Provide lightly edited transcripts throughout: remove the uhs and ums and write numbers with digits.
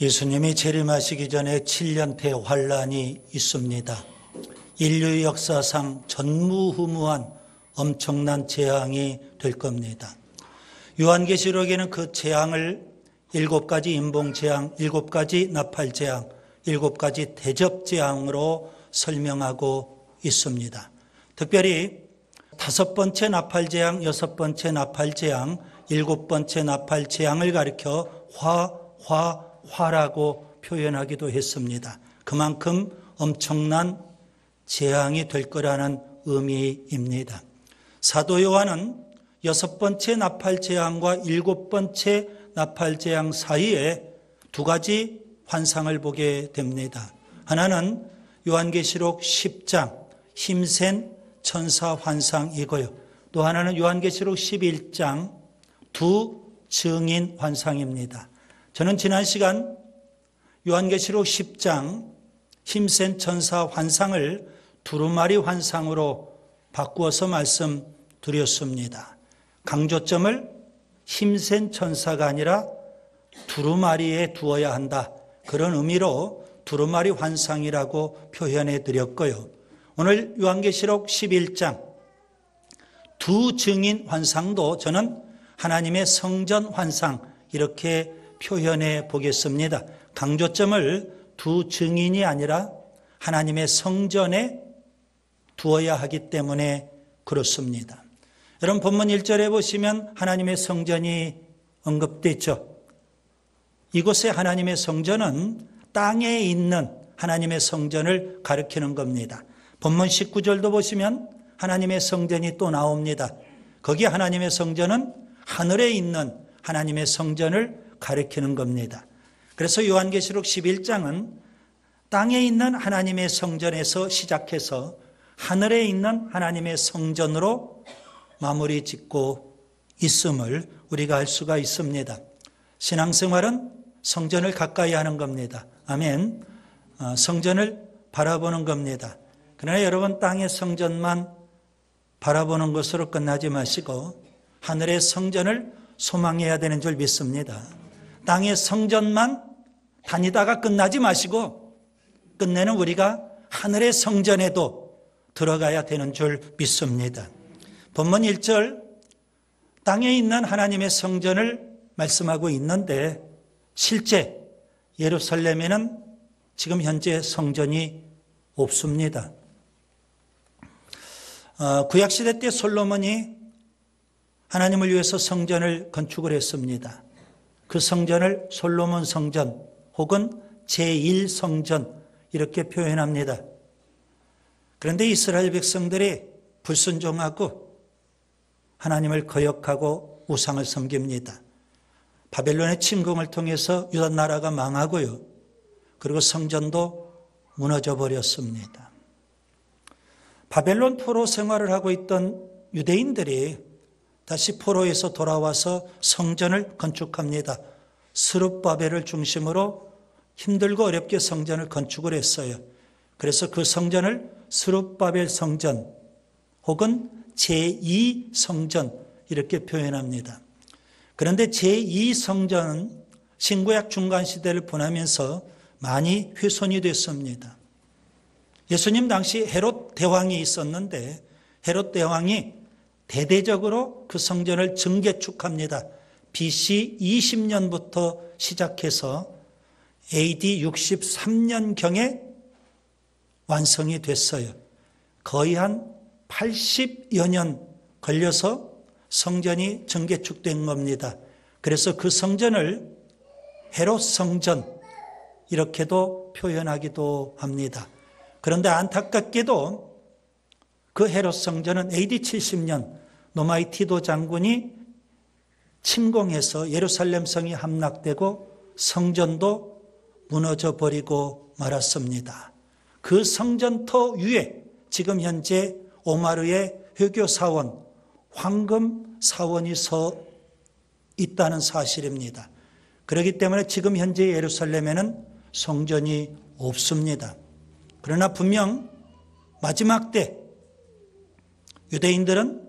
예수님이 재림하시기 전에 7년 대환란이 있습니다. 인류 역사상 전무후무한 엄청난 재앙이 될 겁니다. 요한계시록에는 그 재앙을 7가지 인봉재앙, 7가지 나팔재앙, 7가지 대접재앙으로 설명하고 있습니다. 특별히 5번째 나팔재앙, 6번째 나팔재앙, 7번째 나팔재앙을 가리켜 화라고 표현하기도 했습니다. 그만큼 엄청난 재앙이 될 거라는 의미입니다. 사도 요한은 6번째 나팔재앙과 7번째 나팔재앙 사이에 2가지 환상을 보게 됩니다. 하나는 요한계시록 10장 힘센 천사 환상이고요. 또 하나는 요한계시록 11장 두 증인 환상입니다. 저는 지난 시간 요한계시록 10장 힘센 천사 환상을 두루마리 환상으로 바꾸어서 말씀드렸습니다. 강조점을 힘센 천사가 아니라 두루마리에 두어야 한다. 그런 의미로 두루마리 환상이라고 표현해 드렸고요. 오늘 요한계시록 11장 두 증인 환상도 저는 하나님의 성전 환상 이렇게 표현해 보겠습니다. 강조점을 두 증인이 아니라 하나님의 성전에 두어야 하기 때문에 그렇습니다. 여러분 본문 1절에 보시면 하나님의 성전이 언급되어 있죠. 이곳에 하나님의 성전은 땅에 있는 하나님의 성전을 가리키는 겁니다. 본문 19절도 보시면 하나님의 성전이 또 나옵니다. 거기 하나님의 성전은 하늘에 있는 하나님의 성전을 가리키는 겁니다. 그래서 요한계시록 11장은 땅에 있는 하나님의 성전에서 시작해서 하늘에 있는 하나님의 성전으로 마무리 짓고 있음을 우리가 알 수가 있습니다. 신앙생활은 성전을 가까이 하는 겁니다. 아멘. 성전을 바라보는 겁니다. 그러나 여러분 땅의 성전만 바라보는 것으로 끝나지 마시고 하늘의 성전을 소망해야 되는 줄 믿습니다. 땅의 성전만 다니다가 끝나지 마시고 끝내는 우리가 하늘의 성전에도 들어가야 되는 줄 믿습니다. 본문 1절 땅에 있는 하나님의 성전을 말씀하고 있는데 실제 예루살렘에는 지금 현재 성전이 없습니다. 구약시대 때 솔로몬이 하나님을 위해서 성전을 건축을 했습니다. 그 성전을 솔로몬 성전 혹은 제1성전 이렇게 표현합니다. 그런데 이스라엘 백성들이 불순종하고 하나님을 거역하고 우상을 섬깁니다. 바벨론의 침공을 통해서 유다 나라가 망하고요. 그리고 성전도 무너져 버렸습니다. 바벨론 포로 생활을 하고 있던 유대인들이 다시 포로에서 돌아와서 성전을 건축합니다. 스룹바벨을 중심으로 힘들고 어렵게 성전을 건축을 했어요. 그래서 그 성전을 스룹바벨 성전 혹은 제2성전 이렇게 표현합니다. 그런데 제2성전은 신구약 중간시대를 보내면서 많이 훼손이 됐습니다. 예수님 당시 헤롯 대왕이 있었는데 헤롯 대왕이 대대적으로 그 성전을 증개축합니다. BC 20년부터 시작해서 AD 63년경에 완성이 됐어요. 거의 한 80여 년 걸려서 성전이 증개축된 겁니다. 그래서 그 성전을 헤롯 성전 이렇게도 표현하기도 합니다. 그런데 안타깝게도 그 헤롯 성전은 AD 70년 노마이 티도 장군이 침공해서 예루살렘 성이 함락되고 성전도 무너져 버리고 말았습니다. 그 성전터 위에 지금 현재 오마르의 회교사원, 황금사원이 서 있다는 사실입니다. 그렇기 때문에 지금 현재 예루살렘에는 성전이 없습니다. 그러나 분명 마지막 때 유대인들은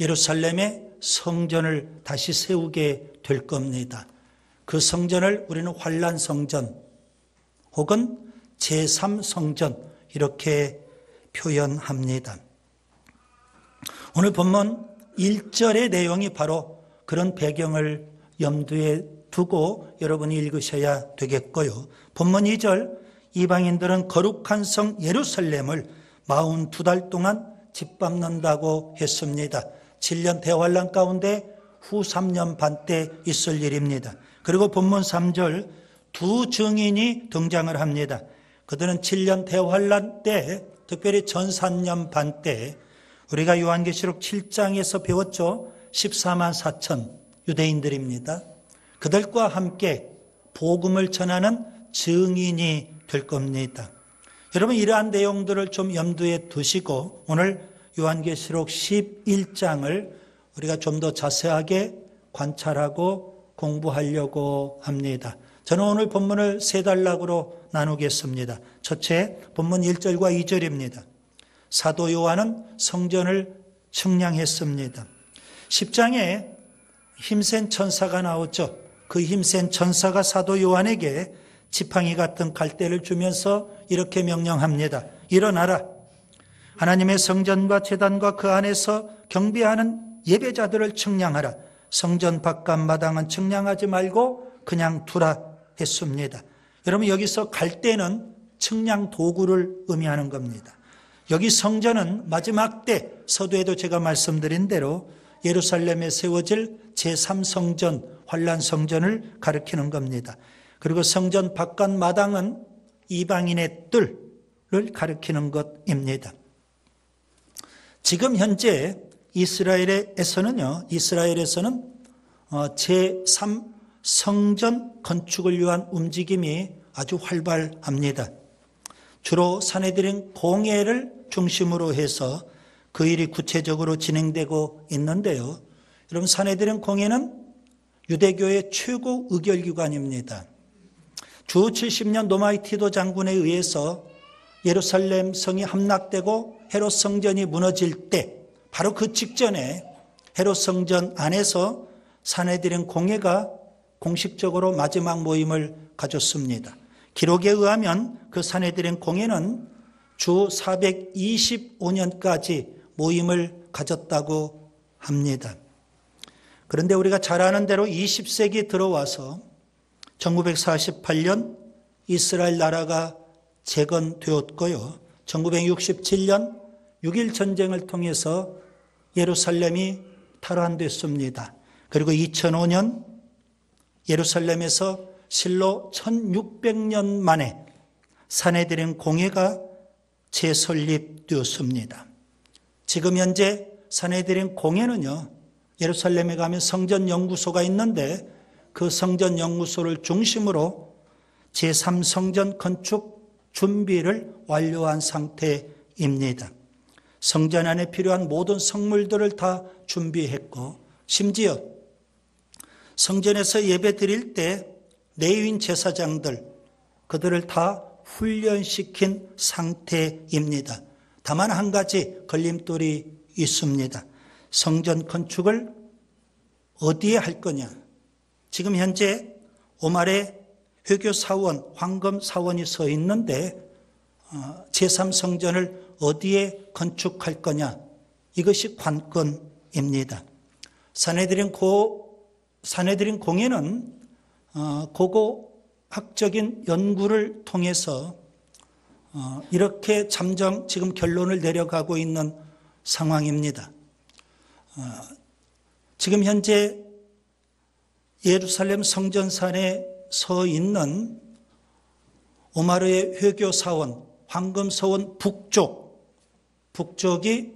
예루살렘에 성전을 다시 세우게 될 겁니다. 그 성전을 우리는 환란성전 혹은 제3성전 이렇게 표현합니다. 오늘 본문 1절의 내용이 바로 그런 배경을 염두에 두고 여러분이 읽으셔야 되겠고요. 본문 2절, 이방인들은 거룩한 성 예루살렘을 42달 동안 짓밟는다고 했습니다. 7년 대환란 가운데 후 3년 반 때 있을 일입니다. 그리고 본문 3절, 두 증인이 등장을 합니다. 그들은 7년 대환란 때, 특별히 전 3년 반 때 우리가 요한계시록 7장에서 배웠죠. 14만 4천 유대인들입니다. 그들과 함께 복음을 전하는 증인이 될 겁니다. 여러분, 이러한 내용들을 좀 염두에 두시고 오늘 요한계시록 11장을 우리가 좀 더 자세하게 관찰하고 공부하려고 합니다. 저는 오늘 본문을 세 단락으로 나누겠습니다. 첫째, 본문 1절과 2절입니다. 사도 요한은 성전을 측량했습니다. 10장에 힘센 천사가 나오죠. 그 힘센 천사가 사도 요한에게 지팡이 같은 갈대를 주면서 이렇게 명령합니다. 일어나라. 하나님의 성전과 제단과 그 안에서 경배하는 예배자들을 측량하라. 성전 바깥 마당은 측량하지 말고 그냥 두라 했습니다. 여러분, 여기서 갈대는 측량 도구를 의미하는 겁니다. 여기 성전은 마지막 때 서두에도 제가 말씀드린 대로 예루살렘에 세워질 제3성전, 환란성전을 가리키는 겁니다. 그리고 성전 바깥 마당은 이방인의 뜰을 가리키는 것입니다. 지금 현재 이스라엘에서는 제3성전 건축을 위한 움직임이 아주 활발합니다. 주로 산헤드린 공회를 중심으로 해서 그 일이 구체적으로 진행되고 있는데요. 여러분, 산헤드린 공회는 유대교의 최고 의결기관입니다. 주 70년 노마이 티도 장군에 의해서 예루살렘 성이 함락되고 헤롯 성전이 무너질 때 바로 그 직전에 헤롯 성전 안에서 산헤드린 공회가 공식적으로 마지막 모임을 가졌습니다. 기록에 의하면 그 산헤드린 공회는 주 425년까지 모임을 가졌다고 합니다. 그런데 우리가 잘 아는 대로 20세기 들어와서 1948년 이스라엘 나라가 재건되었고요. 1967년 6.1 전쟁을 통해서 예루살렘이 탈환됐습니다. 그리고 2005년 예루살렘에서 실로 1600년 만에 산헤드린 공회가 재설립되었습니다. 지금 현재 산헤드린 공회는요, 예루살렘에 가면 성전연구소가 있는데 그 성전연구소를 중심으로 제3성전 건축 준비를 완료한 상태입니다. 성전 안에 필요한 모든 성물들을 다 준비했고, 심지어 성전에서 예배 드릴 때 레위인 제사장들, 그들을 다 훈련시킨 상태입니다. 다만 한 가지 걸림돌이 있습니다. 성전 건축을 어디에 할 거냐? 지금 현재 오말에 회교사원, 황금사원이 서 있는데 제3성전을 어디에 건축할 거냐? 이것이 관건입니다. 산헤드린 공회는 고고학적인 연구를 통해서 이렇게 지금 결론을 내려가고 있는 상황입니다. 지금 현재 예루살렘 성전산에 서 있는 오마르의 회교사원, 황금서원 북쪽이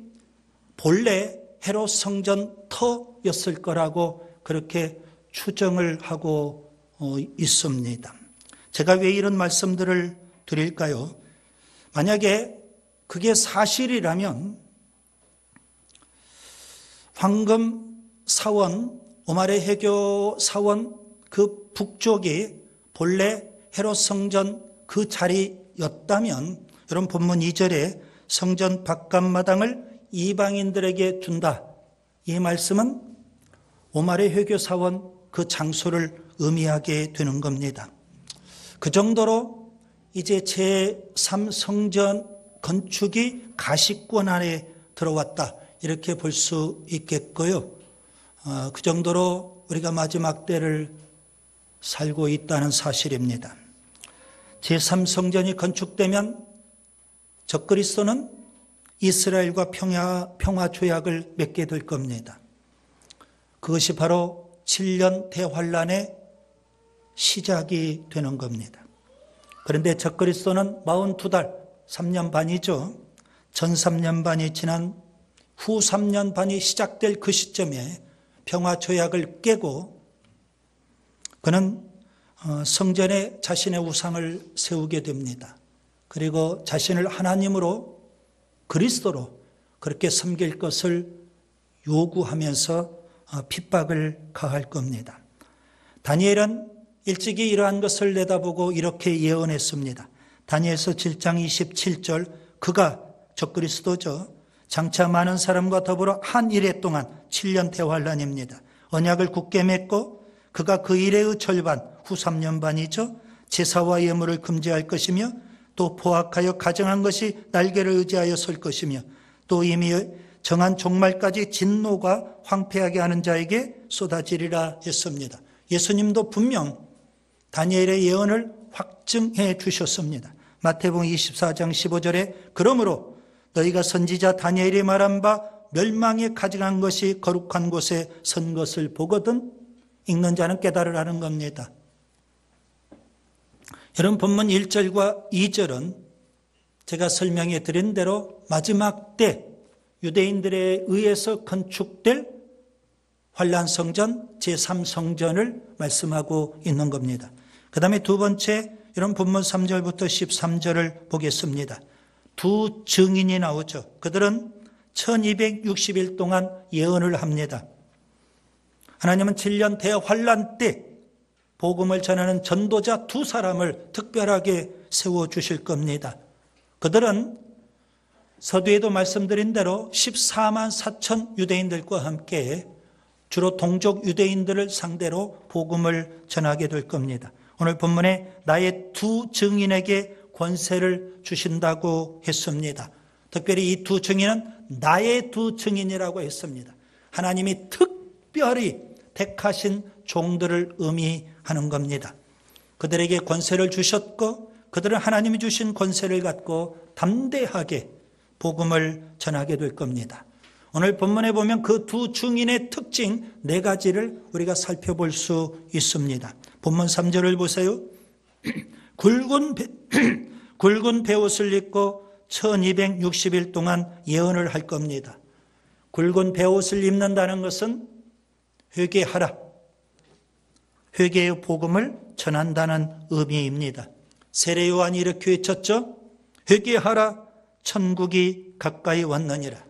본래 헤롯 성전 터였을 거라고 그렇게 추정을 하고 있습니다. 제가 왜 이런 말씀들을 드릴까요? 만약에 그게 사실이라면 황금사원, 오마레 해교사원 그 북쪽이 본래 헤롯 성전 그 자리였다면 여러분 본문 2절에 성전 바깥마당을 이방인들에게 준다. 이 말씀은 오마레 회교사원 그 장소를 의미하게 되는 겁니다. 그 정도로 이제 제3성전 건축이 가시권 안에 들어왔다, 이렇게 볼 수 있겠고요. 그 정도로 우리가 마지막 때를 살고 있다는 사실입니다. 제3성전이 건축되면 적그리스도는 이스라엘과 평화 조약을 맺게 될 겁니다. 그것이 바로 7년 대환란의 시작이 되는 겁니다. 그런데 적그리스도는 42달, 3년 반이죠. 전 3년 반이 지난 후 3년 반이 시작될 그 시점에 평화 조약을 깨고 그는 성전에 자신의 우상을 세우게 됩니다. 그리고 자신을 하나님으로, 그리스도로 그렇게 섬길 것을 요구하면서 핍박을 가할 겁니다. 다니엘은 일찍이 이러한 것을 내다보고 이렇게 예언했습니다. 다니엘서 7장 27절, 그가 적그리스도죠. 장차 많은 사람과 더불어 한 일해 동안 7년 대환란입니다. 언약을 굳게 맺고 그가 그 일의 절반, 후 3년 반이죠. 제사와 예물을 금지할 것이며 또 포악하여 가정한 것이 날개를 의지하여 설 것이며 또 이미 정한 종말까지 진노가 황폐하게 하는 자에게 쏟아지리라 했습니다. 예수님도 분명 다니엘의 예언을 확증해 주셨습니다. 마태복음 24장 15절에 그러므로 너희가 선지자 다니엘이 말한 바 멸망에 가증한 것이 거룩한 곳에 선 것을 보거든 읽는 자는 깨달으라는 겁니다. 여러분, 본문 1절과 2절은 제가 설명해 드린 대로 마지막 때 유대인들에 의해서 건축될 환란성전 제3성전을 말씀하고 있는 겁니다. 그 다음에 두 번째, 이런 본문 3절부터 13절을 보겠습니다. 두 증인이 나오죠. 그들은 1260일 동안 예언을 합니다. 하나님은 7년 대환란 때 복음을 전하는 전도자 두 사람을 특별하게 세워주실 겁니다. 그들은 서두에도 말씀드린 대로 14만 4천 유대인들과 함께 주로 동족 유대인들을 상대로 복음을 전하게 될 겁니다. 오늘 본문에 나의 두 증인에게 권세를 주신다고 했습니다. 특별히 이 두 증인은 나의 두 증인이라고 했습니다. 하나님이 특별히 택하신 종들을 의미하는 겁니다. 그들에게 권세를 주셨고 그들은 하나님이 주신 권세를 갖고 담대하게 복음을 전하게 될 겁니다. 오늘 본문에 보면 그 두 증인의 특징 4가지를 우리가 살펴볼 수 있습니다. 본문 3절을 보세요. 굵은 베옷을 입고 1260일 동안 예언을 할 겁니다. 굵은 베옷을 입는다는 것은 회개하라, 회개의 복음을 전한다는 의미입니다. 세례 요한이 이렇게 외쳤죠. 회개하라, 천국이 가까이 왔느니라.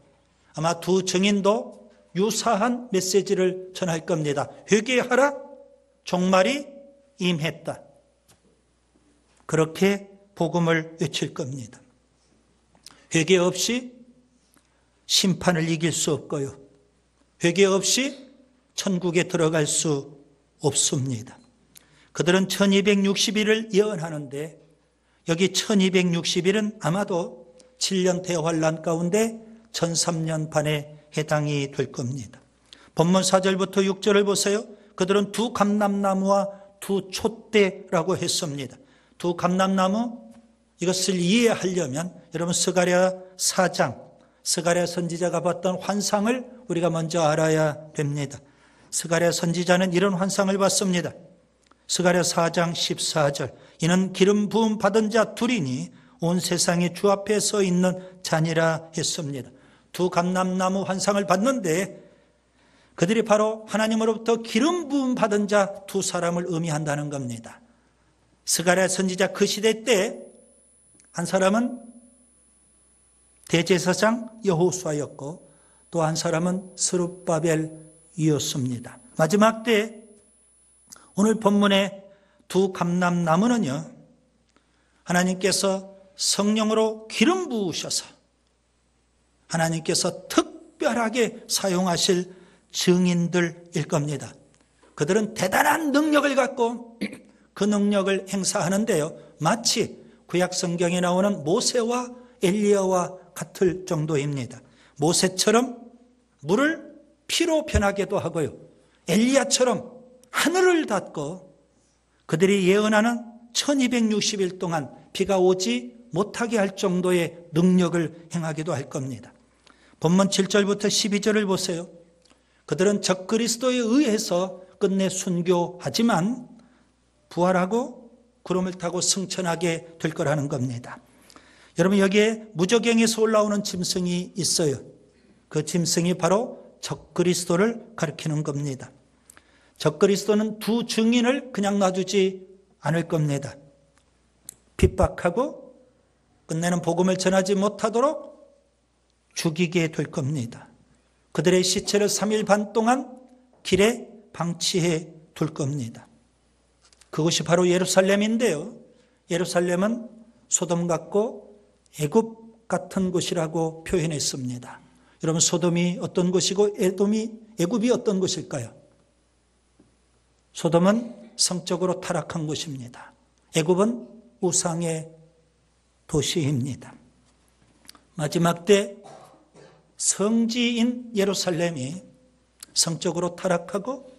아마 두 증인도 유사한 메시지를 전할 겁니다. 회개하라, 종말이 임했다. 그렇게 복음을 외칠 겁니다. 회개 없이 심판을 이길 수 없고요. 회개 없이 천국에 들어갈 수 없습니다. 그들은 1260일을 예언하는데 여기 1260일은 아마도 7년 대환란 가운데 1003년 반에 해당이 될 겁니다. 본문 4절부터 6절을 보세요. 그들은 두 감람나무와 두 촛대라고 했습니다. 두 감람나무, 이것을 이해하려면 여러분 스가랴 4장, 스가랴 선지자가 봤던 환상을 우리가 먼저 알아야 됩니다. 스가랴 선지자는 이런 환상을 봤습니다. 스가랴 4장 14절, 이는 기름 부음 받은 자 둘이니 온 세상이 주 앞에 서 있는 자니라 했습니다. 두 감람나무 환상을 봤는데 그들이 바로 하나님으로부터 기름 부음 받은 자 두 사람을 의미한다는 겁니다. 스가랴 선지자 그 시대 때 한 사람은 대제사장 여호수아였고 또 한 사람은 스룹바벨이었습니다. 마지막 때 오늘 본문의 두 감람나무는요, 하나님께서 성령으로 기름 부으셔서 하나님께서 특별하게 사용하실 증인들일 겁니다. 그들은 대단한 능력을 갖고 그 능력을 행사하는데요. 마치 구약 성경에 나오는 모세와 엘리야와 같을 정도입니다. 모세처럼 물을 피로 변하게도 하고요. 엘리야처럼 하늘을 닫고 그들이 예언하는 1260일 동안 비가 오지 못하게 할 정도의 능력을 행하기도 할 겁니다. 본문 7절부터 12절을 보세요. 그들은 적그리스도에 의해서 끝내 순교하지만 부활하고 구름을 타고 승천하게 될 거라는 겁니다. 여러분, 여기에 무저갱에서 올라오는 짐승이 있어요. 그 짐승이 바로 적그리스도를 가리키는 겁니다. 적그리스도는 두 증인을 그냥 놔두지 않을 겁니다. 핍박하고 끝내는 복음을 전하지 못하도록 죽이게 될 겁니다. 그들의 시체를 3일 반 동안 길에 방치해 둘 겁니다. 그것이 바로 예루살렘인데요. 예루살렘은 소돔 같고 애굽 같은 곳이라고 표현했습니다. 여러분, 소돔이 어떤 곳이고 애굽이 어떤 곳일까요? 소돔은 성적으로 타락한 곳입니다. 애굽은 우상의 도시입니다. 마지막 때 성지인 예루살렘이 성적으로 타락하고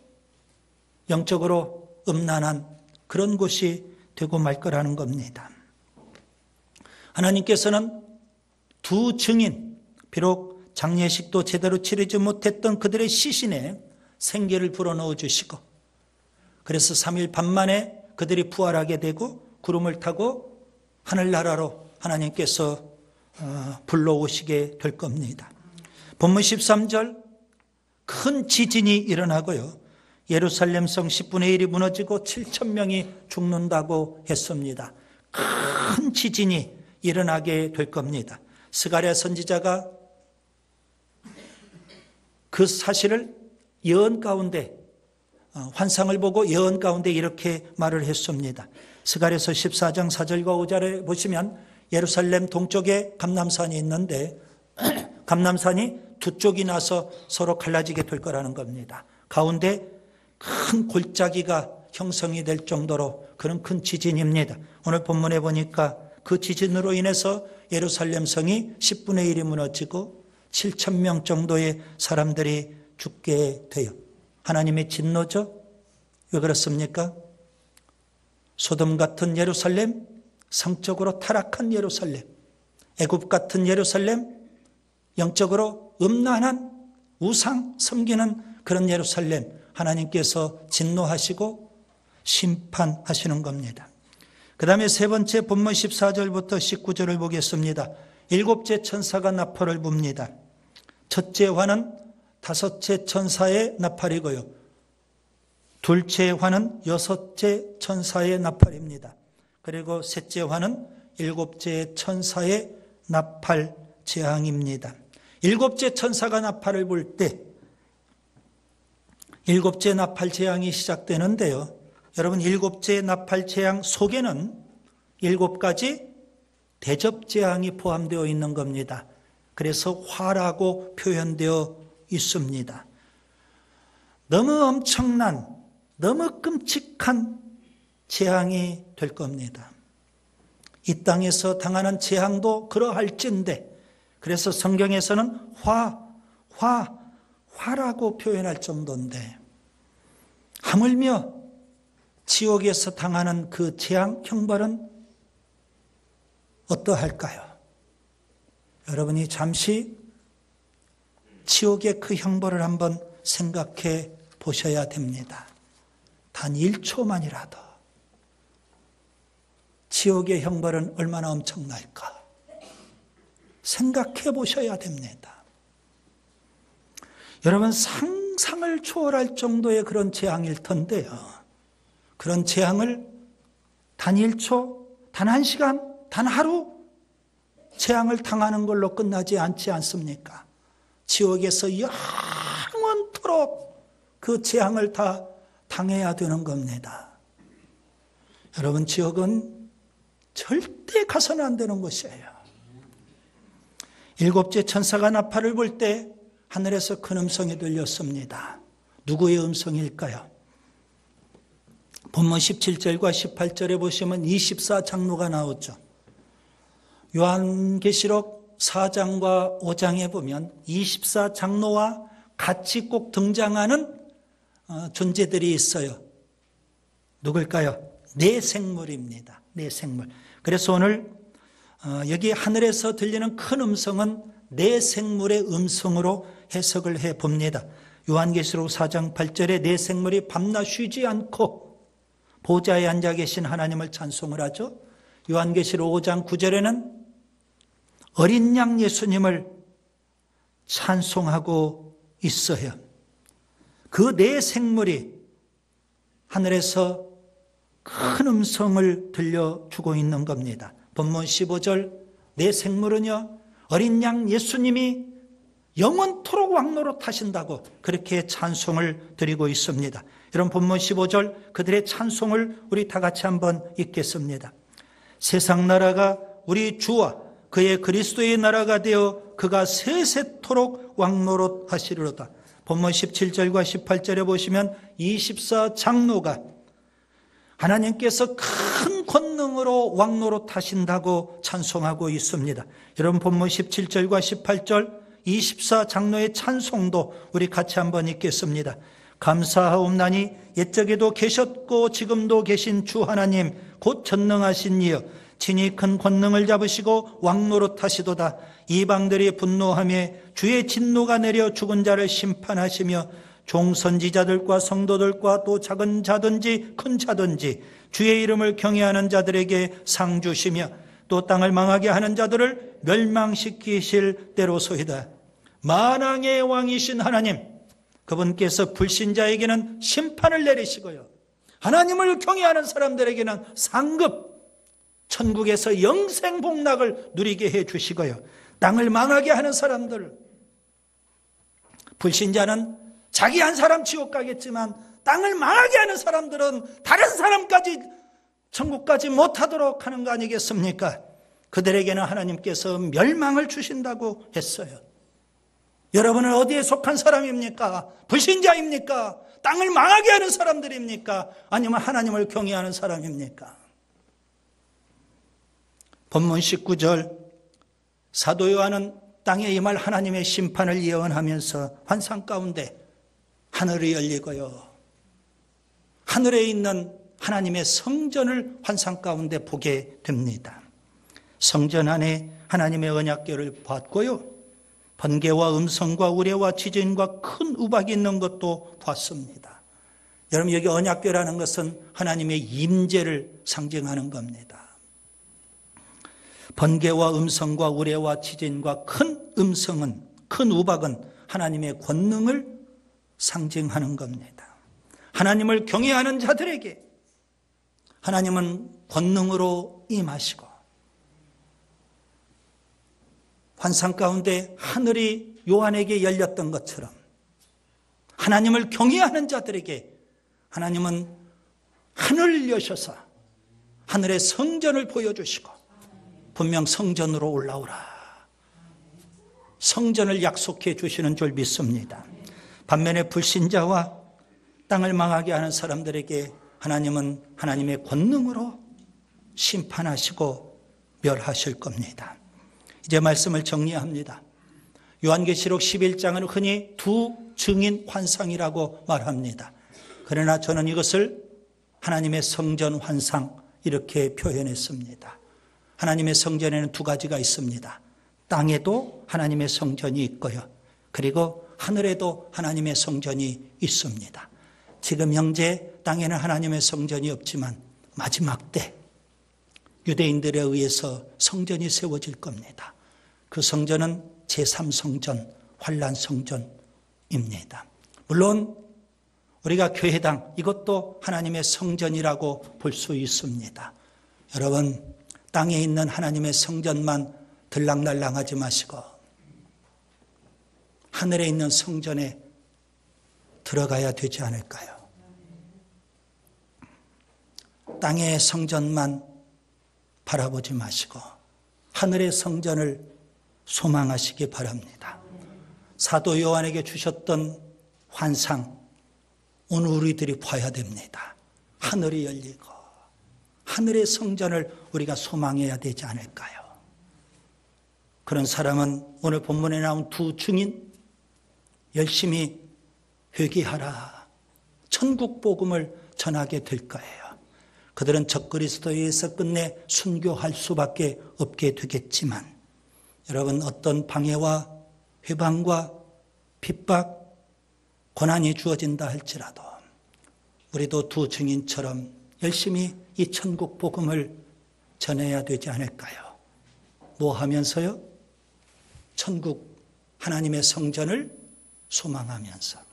영적으로 음란한 그런 곳이 되고 말 거라는 겁니다. 하나님께서는 두 증인, 비록 장례식도 제대로 치르지 못했던 그들의 시신에 생기를 불어넣어 주시고, 그래서 3일 반 만에 그들이 부활하게 되고 구름을 타고 하늘나라로 하나님께서 불러오시게 될 겁니다. 본문 13절, 큰 지진이 일어나고요. 예루살렘 성 10분의 1이 무너지고 7천 명이 죽는다고 했습니다. 큰 지진이 일어나게 될 겁니다. 스가랴 선지자가 그 사실을 예언 가운데, 환상을 보고 예언 가운데 이렇게 말을 했습니다. 스가랴서 14장 4절과 5절에 보시면 예루살렘 동쪽에 감람산이 있는데 감람산이 두 쪽이 나서 서로 갈라지게 될 거라는 겁니다. 가운데 큰 골짜기가 형성이 될 정도로 그런 큰 지진입니다. 오늘 본문에 보니까 그 지진으로 인해서 예루살렘 성이 10분의 1이 무너지고 7천 명 정도의 사람들이 죽게 돼요. 하나님의 진노죠? 왜 그렇습니까? 소돔 같은 예루살렘, 성적으로 타락한 예루살렘, 애굽 같은 예루살렘, 영적으로 음란한 우상 섬기는 그런 예루살렘, 하나님께서 진노하시고 심판하시는 겁니다. 그 다음에 세 번째 본문 14절부터 19절을 보겠습니다. 일곱째 천사가 나팔을 붑니다. 첫째 환은 다섯째 천사의 나팔이고요. 둘째 환은 여섯째 천사의 나팔입니다. 그리고 셋째 환은 일곱째 천사의 나팔 재앙입니다. 일곱째 천사가 나팔을 불 때 일곱째 나팔 재앙이 시작되는데요. 여러분, 일곱째 나팔 재앙 속에는 7가지 대접 재앙이 포함되어 있는 겁니다. 그래서 화라고 표현되어 있습니다. 너무 엄청난, 너무 끔찍한 재앙이 될 겁니다. 이 땅에서 당하는 재앙도 그러할진데, 그래서 성경에서는 화라고 표현할 정도인데, 하물며 지옥에서 당하는 그 재앙 형벌은 어떠할까요? 여러분이 잠시 지옥의 그 형벌을 한번 생각해 보셔야 됩니다. 단 1초만이라도 지옥의 형벌은 얼마나 엄청날까 생각해 보셔야 됩니다. 여러분, 상상을 초월할 정도의 그런 재앙일 텐데요. 그런 재앙을 단 1초, 단 1시간, 단 하루 재앙을 당하는 걸로 끝나지 않지 않습니까? 지옥에서 영원토록 그 재앙을 다 당해야 되는 겁니다. 여러분, 지옥은 절대 가서는 안 되는 곳이에요. 일곱째 천사가 나팔을 불 때 하늘에서 큰 음성이 들렸습니다. 누구의 음성일까요? 본문 17절과 18절에 보시면 24장로가 나오죠. 요한계시록 4장과 5장에 보면 24장로와 같이 꼭 등장하는 존재들이 있어요. 누굴까요? 네 생물입니다. 네 생물. 그래서 오늘 여기 하늘에서 들리는 큰 음성은 네 생물의 음성으로 해석을 해봅니다. 요한계시록 4장 8절에 네 생물이 밤낮 쉬지 않고 보좌에 앉아 계신 하나님을 찬송을 하죠. 요한계시록 5장 9절에는 어린 양 예수님을 찬송하고 있어요. 그 네 생물이 하늘에서 큰 음성을 들려주고 있는 겁니다. 본문 15절 네 생물은요, 어린 양 예수님이 영원토록 왕노릇 하신다고 그렇게 찬송을 드리고 있습니다. 이런 본문 15절 그들의 찬송을 우리 다 같이 한번 읽겠습니다. 세상 나라가 우리 주와 그의 그리스도의 나라가 되어 그가 세세토록 왕노릇 하시리로다. 본문 17절과 18절에 보시면 24장로가 하나님께서 큰 권능으로 왕노릇 하신다고 찬송하고 있습니다. 여러분 본문 17절과 18절 24장로의 찬송도 우리 같이 한번 읽겠습니다. 감사하옵나니 옛적에도 계셨고 지금도 계신 주 하나님 곧 전능하신 이여 친히 큰 권능을 잡으시고 왕노릇 하시도다. 이방들이 분노하며 주의 진노가 내려 죽은 자를 심판하시며 종선지자들과 성도들과 또 작은 자든지 큰 자든지 주의 이름을 경외하는 자들에게 상 주시며 또 땅을 망하게 하는 자들을 멸망시키실 때로소이다. 만왕의 왕이신 하나님, 그분께서 불신자에게는 심판을 내리시고요, 하나님을 경외하는 사람들에게는 상급, 천국에서 영생복락을 누리게 해주시고요, 땅을 망하게 하는 사람들, 불신자는 자기 한 사람 지옥 가겠지만 땅을 망하게 하는 사람들은 다른 사람까지 천국까지 못하도록 하는 거 아니겠습니까? 그들에게는 하나님께서 멸망을 주신다고 했어요. 여러분은 어디에 속한 사람입니까? 불신자입니까? 땅을 망하게 하는 사람들입니까? 아니면 하나님을 경외하는 사람입니까? 본문 19절 사도 요한은 땅에 임할 하나님의 심판을 예언하면서 환상 가운데 하늘이 열리고요, 하늘에 있는 하나님의 성전을 환상 가운데 보게 됩니다. 성전 안에 하나님의 언약궤를 봤고요, 번개와 음성과 우레와 지진과 큰 우박이 있는 것도 봤습니다. 여러분, 여기 언약궤라는 것은 하나님의 임재를 상징하는 겁니다. 번개와 음성과 우레와 지진과 큰 음성은, 큰 우박은 하나님의 권능을 상징하는 겁니다. 하나님을 경외하는 자들에게 하나님은 권능으로 임하시고, 환상 가운데 하늘이 요한에게 열렸던 것처럼 하나님을 경외하는 자들에게 하나님은 하늘을 여셔서 하늘의 성전을 보여주시고, 분명 성전으로 올라오라, 성전을 약속해 주시는 줄 믿습니다. 반면에 불신자와 땅을 망하게 하는 사람들에게 하나님은 하나님의 권능으로 심판하시고 멸하실 겁니다. 이제 말씀을 정리합니다. 요한계시록 11장은 흔히 두 증인 환상이라고 말합니다. 그러나 저는 이것을 하나님의 성전 환상 이렇게 표현했습니다. 하나님의 성전에는 두 가지가 있습니다. 땅에도 하나님의 성전이 있고요, 그리고 하늘에도 하나님의 성전이 있습니다. 지금 현재 땅에는 하나님의 성전이 없지만 마지막 때 유대인들에 의해서 성전이 세워질 겁니다. 그 성전은 제3성전, 환란성전입니다. 물론 우리가 교회당, 이것도 하나님의 성전이라고 볼 수 있습니다. 여러분, 땅에 있는 하나님의 성전만 들락날락하지 마시고 하늘에 있는 성전에 들어가야 되지 않을까요? 땅의 성전만 바라보지 마시고 하늘의 성전을 소망하시기 바랍니다. 사도 요한에게 주셨던 환상, 오늘 우리들이 봐야 됩니다. 하늘이 열리고 하늘의 성전을 우리가 소망해야 되지 않을까요? 그런 사람은 오늘 본문에 나온 두 증인 열심히 회개하라, 천국 복음을 전하게 될 거예요. 그들은 적그리스도에 의해서 끝내 순교할 수밖에 없게 되겠지만 여러분, 어떤 방해와 회방과 핍박, 고난이 주어진다 할지라도 우리도 두 증인처럼 열심히 이 천국 복음을 전해야 되지 않을까요? 뭐 하면서요? 천국 하나님의 성전을 소망하면서